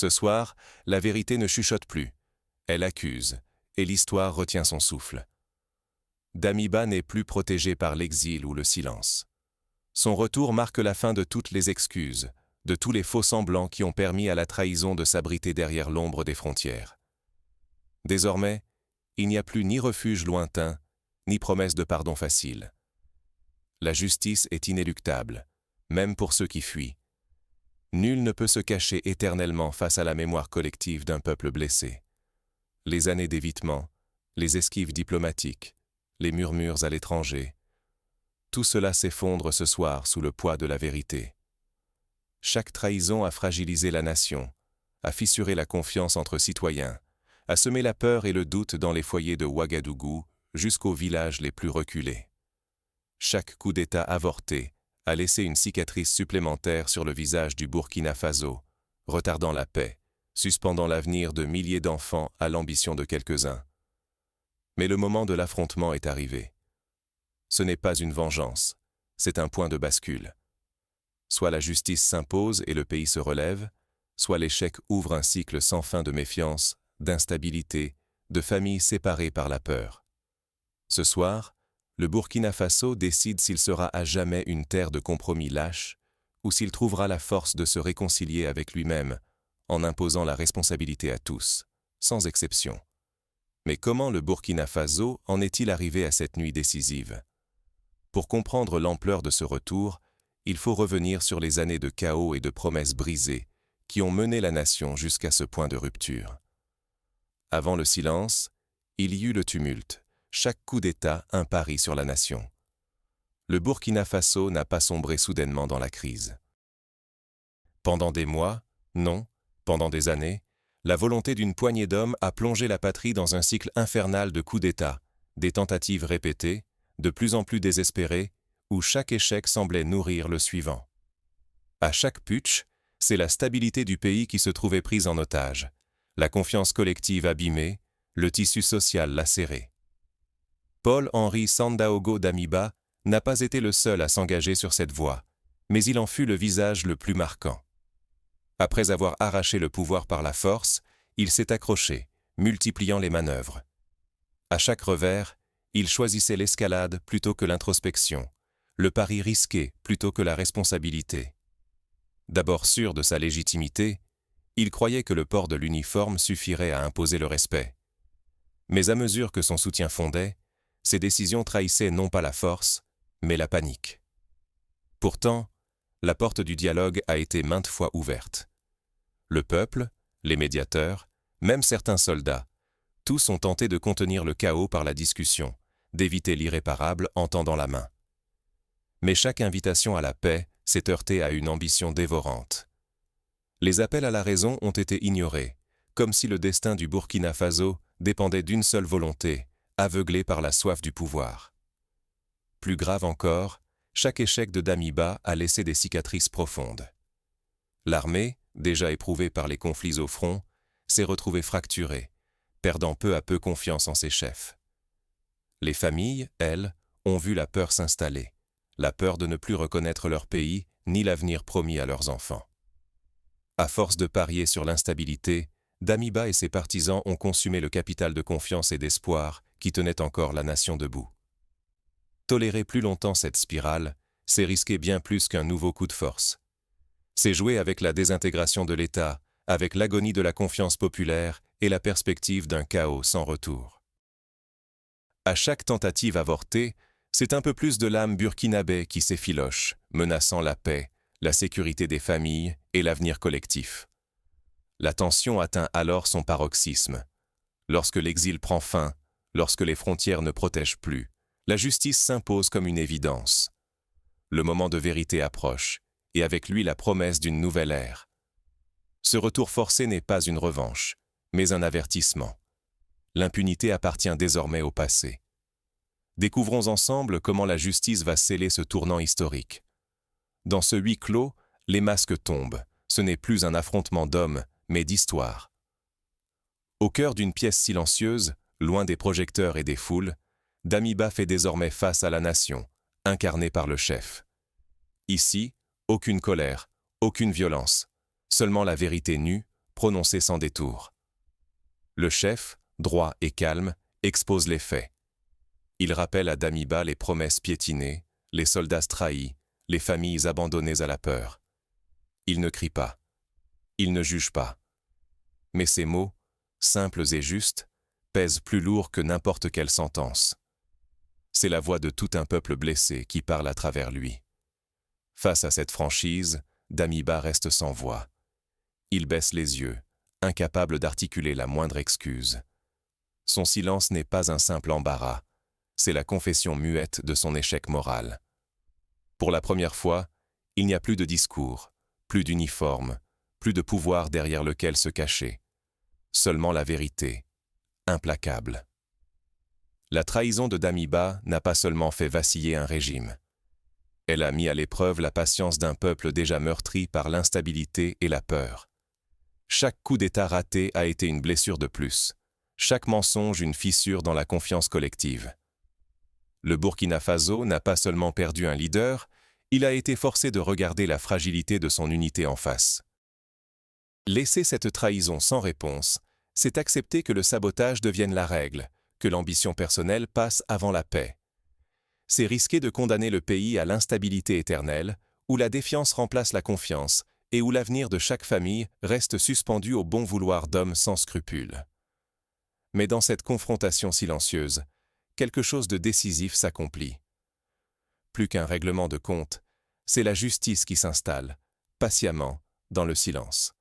Ce soir, la vérité ne chuchote plus. Elle accuse, et l'histoire retient son souffle. Damiba n'est plus protégé par l'exil ou le silence. Son retour marque la fin de toutes les excuses, de tous les faux-semblants qui ont permis à la trahison de s'abriter derrière l'ombre des frontières. Désormais, il n'y a plus ni refuge lointain, ni promesse de pardon facile. La justice est inéluctable, même pour ceux qui fuient. Nul ne peut se cacher éternellement face à la mémoire collective d'un peuple blessé. Les années d'évitement, les esquives diplomatiques, les murmures à l'étranger, tout cela s'effondre ce soir sous le poids de la vérité. Chaque trahison a fragilisé la nation, a fissuré la confiance entre citoyens, a semé la peur et le doute dans les foyers de Ouagadougou jusqu'aux villages les plus reculés. Chaque coup d'État avorté a laissé une cicatrice supplémentaire sur le visage du Burkina Faso, retardant la paix, suspendant l'avenir de milliers d'enfants à l'ambition de quelques-uns. Mais le moment de l'affrontement est arrivé. Ce n'est pas une vengeance, c'est un point de bascule. Soit la justice s'impose et le pays se relève, soit l'échec ouvre un cycle sans fin de méfiance, d'instabilité, de familles séparées par la peur. Ce soir, le Burkina Faso décide s'il sera à jamais une terre de compromis lâche ou s'il trouvera la force de se réconcilier avec lui-même en imposant la responsabilité à tous, sans exception. Mais comment le Burkina Faso en est-il arrivé à cette nuit décisive? Pour comprendre l'ampleur de ce retour, il faut revenir sur les années de chaos et de promesses brisées qui ont mené la nation jusqu'à ce point de rupture. Avant le silence, il y eut le tumulte, chaque coup d'État un pari sur la nation. Le Burkina Faso n'a pas sombré soudainement dans la crise. Pendant des mois, non, pendant des années, la volonté d'une poignée d'hommes a plongé la patrie dans un cycle infernal de coups d'État, des tentatives répétées, de plus en plus désespérées, où chaque échec semblait nourrir le suivant. À chaque putsch, c'est la stabilité du pays qui se trouvait prise en otage, la confiance collective abîmée, le tissu social lacéré. Paul-Henri Sandaogo Damiba n'a pas été le seul à s'engager sur cette voie, mais il en fut le visage le plus marquant. Après avoir arraché le pouvoir par la force, il s'est accroché, multipliant les manœuvres. À chaque revers, il choisissait l'escalade plutôt que l'introspection, le pari risqué plutôt que la responsabilité. D'abord sûr de sa légitimité, il croyait que le port de l'uniforme suffirait à imposer le respect. Mais à mesure que son soutien fondait, ses décisions trahissaient non pas la force, mais la panique. Pourtant, la porte du dialogue a été maintes fois ouverte. Le peuple, les médiateurs, même certains soldats, tous ont tenté de contenir le chaos par la discussion, d'éviter l'irréparable en tendant la main. Mais chaque invitation à la paix s'est heurtée à une ambition dévorante. Les appels à la raison ont été ignorés, comme si le destin du Burkina Faso dépendait d'une seule volonté, aveuglée par la soif du pouvoir. Plus grave encore, chaque échec de Damiba a laissé des cicatrices profondes. L'armée, déjà éprouvée par les conflits au front, s'est retrouvée fracturée, perdant peu à peu confiance en ses chefs. Les familles, elles, ont vu la peur s'installer, la peur de ne plus reconnaître leur pays ni l'avenir promis à leurs enfants. À force de parier sur l'instabilité, Damiba et ses partisans ont consumé le capital de confiance et d'espoir qui tenait encore la nation debout. Tolérer plus longtemps cette spirale, c'est risquer bien plus qu'un nouveau coup de force. C'est jouer avec la désintégration de l'État, avec l'agonie de la confiance populaire et la perspective d'un chaos sans retour. À chaque tentative avortée, c'est un peu plus de l'âme burkinabé qui s'effiloche, menaçant la paix, la sécurité des familles et l'avenir collectif. La tension atteint alors son paroxysme. Lorsque l'exil prend fin, lorsque les frontières ne protègent plus, la justice s'impose comme une évidence. Le moment de vérité approche, et avec lui la promesse d'une nouvelle ère. Ce retour forcé n'est pas une revanche, mais un avertissement. L'impunité appartient désormais au passé. Découvrons ensemble comment la justice va sceller ce tournant historique. Dans ce huis clos, les masques tombent. Ce n'est plus un affrontement d'hommes, mais d'histoire. Au cœur d'une pièce silencieuse, loin des projecteurs et des foules, Damiba fait désormais face à la nation, incarnée par le chef. Ici, aucune colère, aucune violence, seulement la vérité nue, prononcé sans détour. Le chef, droit et calme, expose les faits. Il rappelle à Damiba les promesses piétinées, les soldats trahis, les familles abandonnées à la peur. Il ne crie pas. Il ne juge pas. Mais ses mots, simples et justes, pèsent plus lourd que n'importe quelle sentence. C'est la voix de tout un peuple blessé qui parle à travers lui. Face à cette franchise, Damiba reste sans voix. Il baisse les yeux, incapable d'articuler la moindre excuse. Son silence n'est pas un simple embarras, c'est la confession muette de son échec moral. Pour la première fois, il n'y a plus de discours, plus d'uniforme, plus de pouvoir derrière lequel se cacher. Seulement la vérité, implacable. La trahison de Damiba n'a pas seulement fait vaciller un régime. Elle a mis à l'épreuve la patience d'un peuple déjà meurtri par l'instabilité et la peur. Chaque coup d'État raté a été une blessure de plus, chaque mensonge une fissure dans la confiance collective. Le Burkina Faso n'a pas seulement perdu un leader, il a été forcé de regarder la fragilité de son unité en face. Laisser cette trahison sans réponse, c'est accepter que le sabotage devienne la règle, que l'ambition personnelle passe avant la paix. C'est risquer de condamner le pays à l'instabilité éternelle, où la défiance remplace la confiance et où l'avenir de chaque famille reste suspendu au bon vouloir d'hommes sans scrupules. Mais dans cette confrontation silencieuse, quelque chose de décisif s'accomplit. Plus qu'un règlement de compte, c'est la justice qui s'installe, patiemment, dans le silence.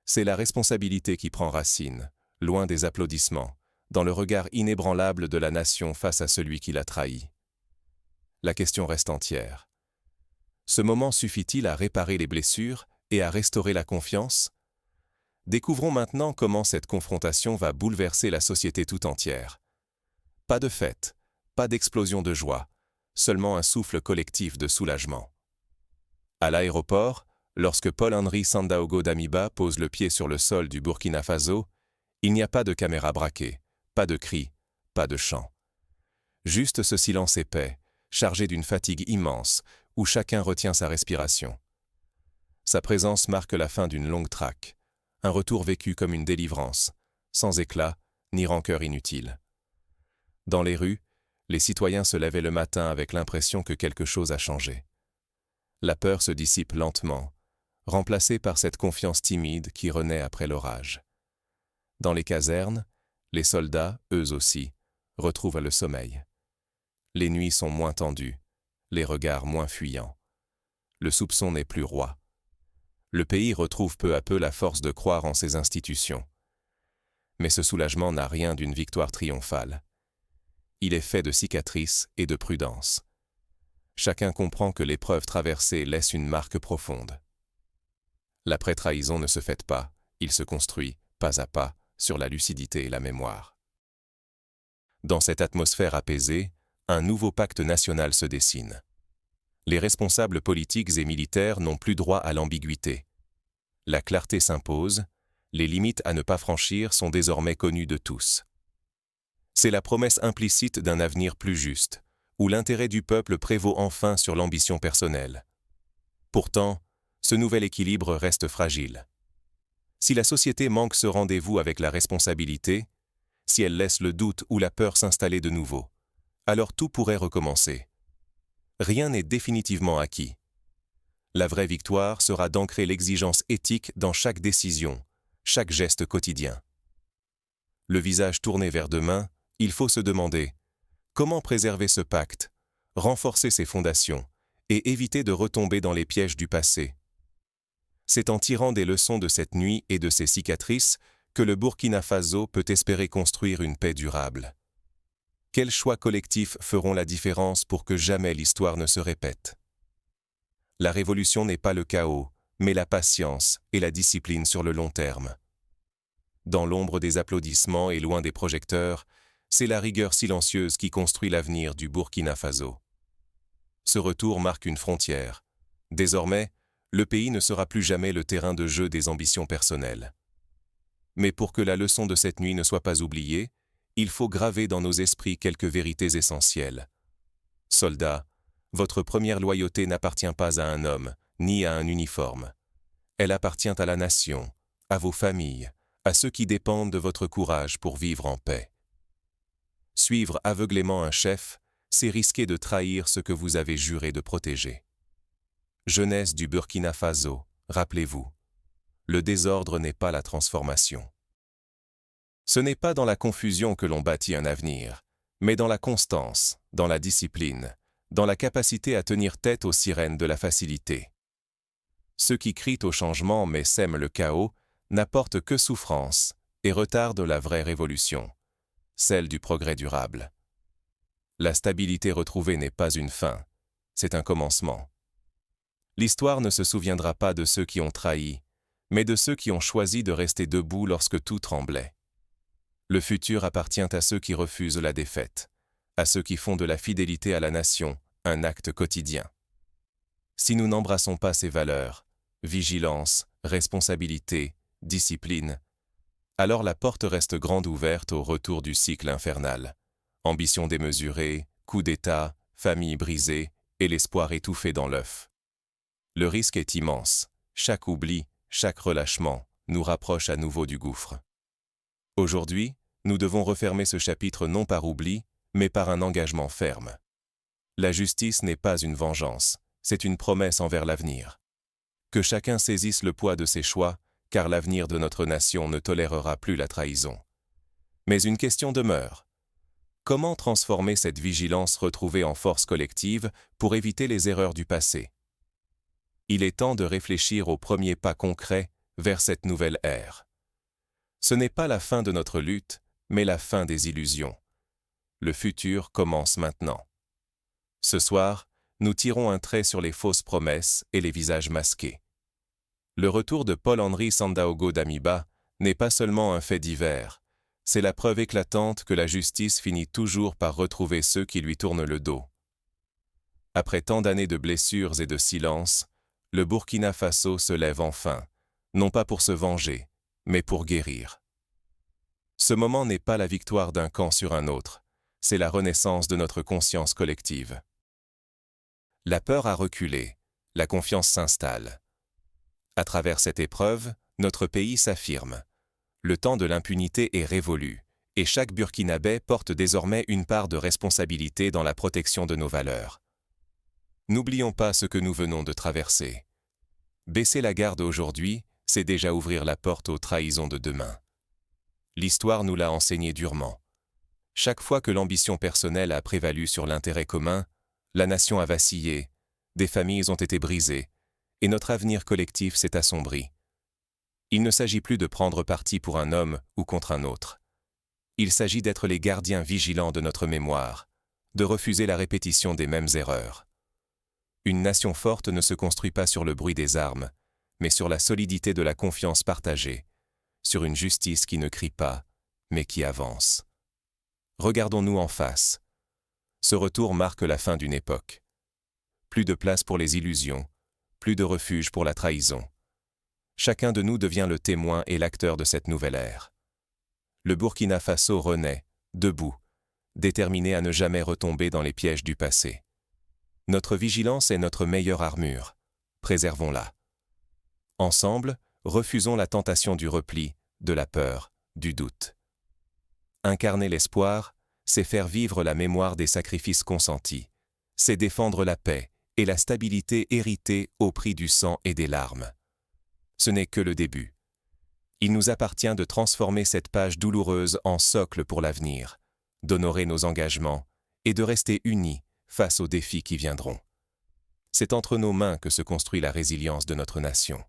C'est la responsabilité qui prend racine, loin des applaudissements, dans le regard inébranlable de la nation face à celui qui l'a trahi. La question reste entière. Ce moment suffit-il à réparer les blessures et à restaurer la confiance? Découvrons maintenant comment cette confrontation va bouleverser la société tout entière. Pas de fête, pas d'explosion de joie, seulement un souffle collectif de soulagement. À l'aéroport, lorsque Paul-Henri Sandaogo Damiba pose le pied sur le sol du Burkina Faso, il n'y a pas de caméra braquée, pas de cris, pas de chants. Juste ce silence épais, chargé d'une fatigue immense, où chacun retient sa respiration. Sa présence marque la fin d'une longue traque, un retour vécu comme une délivrance, sans éclat ni rancœur inutile. Dans les rues, les citoyens se lèvaient le matin avec l'impression que quelque chose a changé. La peur se dissipe lentement, remplacée par cette confiance timide qui renaît après l'orage. Dans les casernes, les soldats, eux aussi, retrouvent le sommeil. Les nuits sont moins tendues, les regards moins fuyants. Le soupçon n'est plus roi. Le pays retrouve peu à peu la force de croire en ses institutions. Mais ce soulagement n'a rien d'une victoire triomphale. Il est fait de cicatrices et de prudence. Chacun comprend que l'épreuve traversée laisse une marque profonde. L'après-trahison ne se fête pas, il se construit, pas à pas, sur la lucidité et la mémoire. Dans cette atmosphère apaisée, un nouveau pacte national se dessine. Les responsables politiques et militaires n'ont plus droit à l'ambiguïté. La clarté s'impose, les limites à ne pas franchir sont désormais connues de tous. C'est la promesse implicite d'un avenir plus juste, où l'intérêt du peuple prévaut enfin sur l'ambition personnelle. Pourtant, ce nouvel équilibre reste fragile. Si la société manque ce rendez-vous avec la responsabilité, si elle laisse le doute ou la peur s'installer de nouveau, alors tout pourrait recommencer. Rien n'est définitivement acquis. La vraie victoire sera d'ancrer l'exigence éthique dans chaque décision, chaque geste quotidien. Le visage tourné vers demain, il faut se demander comment préserver ce pacte, renforcer ses fondations et éviter de retomber dans les pièges du passé. C'est en tirant des leçons de cette nuit et de ses cicatrices que le Burkina Faso peut espérer construire une paix durable. Quels choix collectifs feront la différence pour que jamais l'histoire ne se répète? La révolution n'est pas le chaos, mais la patience et la discipline sur le long terme. Dans l'ombre des applaudissements et loin des projecteurs, c'est la rigueur silencieuse qui construit l'avenir du Burkina Faso. Ce retour marque une frontière. Désormais, le pays ne sera plus jamais le terrain de jeu des ambitions personnelles. Mais pour que la leçon de cette nuit ne soit pas oubliée, il faut graver dans nos esprits quelques vérités essentielles. Soldats, votre première loyauté n'appartient pas à un homme, ni à un uniforme. Elle appartient à la nation, à vos familles, à ceux qui dépendent de votre courage pour vivre en paix. Suivre aveuglément un chef, c'est risquer de trahir ce que vous avez juré de protéger. Jeunesse du Burkina Faso, rappelez-vous, le désordre n'est pas la transformation. Ce n'est pas dans la confusion que l'on bâtit un avenir, mais dans la constance, dans la discipline, dans la capacité à tenir tête aux sirènes de la facilité. Ceux qui crient au changement mais sèment le chaos n'apportent que souffrance et retardent la vraie révolution, celle du progrès durable. La stabilité retrouvée n'est pas une fin, c'est un commencement. L'histoire ne se souviendra pas de ceux qui ont trahi, mais de ceux qui ont choisi de rester debout lorsque tout tremblait. Le futur appartient à ceux qui refusent la défaite, à ceux qui font de la fidélité à la nation un acte quotidien. Si nous n'embrassons pas ces valeurs, vigilance, responsabilité, discipline, alors la porte reste grande ouverte au retour du cycle infernal. Ambition démesurée, coup d'État, famille brisée et l'espoir étouffé dans l'œuf. Le risque est immense. Chaque oubli, chaque relâchement nous rapproche à nouveau du gouffre. Aujourd'hui, nous devons refermer ce chapitre non par oubli, mais par un engagement ferme. La justice n'est pas une vengeance, c'est une promesse envers l'avenir. Que chacun saisisse le poids de ses choix, car l'avenir de notre nation ne tolérera plus la trahison. Mais une question demeure. Comment transformer cette vigilance retrouvée en force collective pour éviter les erreurs du passé? Il est temps de réfléchir aux premiers pas concrets vers cette nouvelle ère. Ce n'est pas la fin de notre lutte, mais la fin des illusions. Le futur commence maintenant. Ce soir, nous tirons un trait sur les fausses promesses et les visages masqués. Le retour de Paul-Henri Sandaogo Damiba n'est pas seulement un fait divers, c'est la preuve éclatante que la justice finit toujours par retrouver ceux qui lui tournent le dos. Après tant d'années de blessures et de silence, le Burkina Faso se lève enfin, non pas pour se venger, mais pour guérir. Ce moment n'est pas la victoire d'un camp sur un autre, c'est la renaissance de notre conscience collective. La peur a reculé, la confiance s'installe. À travers cette épreuve, notre pays s'affirme. Le temps de l'impunité est révolu, et chaque Burkinabé porte désormais une part de responsabilité dans la protection de nos valeurs. N'oublions pas ce que nous venons de traverser. Baisser la garde aujourd'hui, c'est déjà ouvrir la porte aux trahisons de demain. L'histoire nous l'a enseigné durement. Chaque fois que l'ambition personnelle a prévalu sur l'intérêt commun, la nation a vacillé, des familles ont été brisées, et notre avenir collectif s'est assombri. Il ne s'agit plus de prendre parti pour un homme ou contre un autre. Il s'agit d'être les gardiens vigilants de notre mémoire, de refuser la répétition des mêmes erreurs. Une nation forte ne se construit pas sur le bruit des armes, mais sur la solidité de la confiance partagée, sur une justice qui ne crie pas, mais qui avance. Regardons-nous en face. Ce retour marque la fin d'une époque. Plus de place pour les illusions, plus de refuge pour la trahison. Chacun de nous devient le témoin et l'acteur de cette nouvelle ère. Le Burkina Faso renaît, debout, déterminé à ne jamais retomber dans les pièges du passé. Notre vigilance est notre meilleure armure. Préservons-la. Ensemble, refusons la tentation du repli, de la peur, du doute. Incarner l'espoir, c'est faire vivre la mémoire des sacrifices consentis. C'est défendre la paix et la stabilité héritée au prix du sang et des larmes. Ce n'est que le début. Il nous appartient de transformer cette page douloureuse en socle pour l'avenir, d'honorer nos engagements et de rester unis face aux défis qui viendront. C'est entre nos mains que se construit la résilience de notre nation.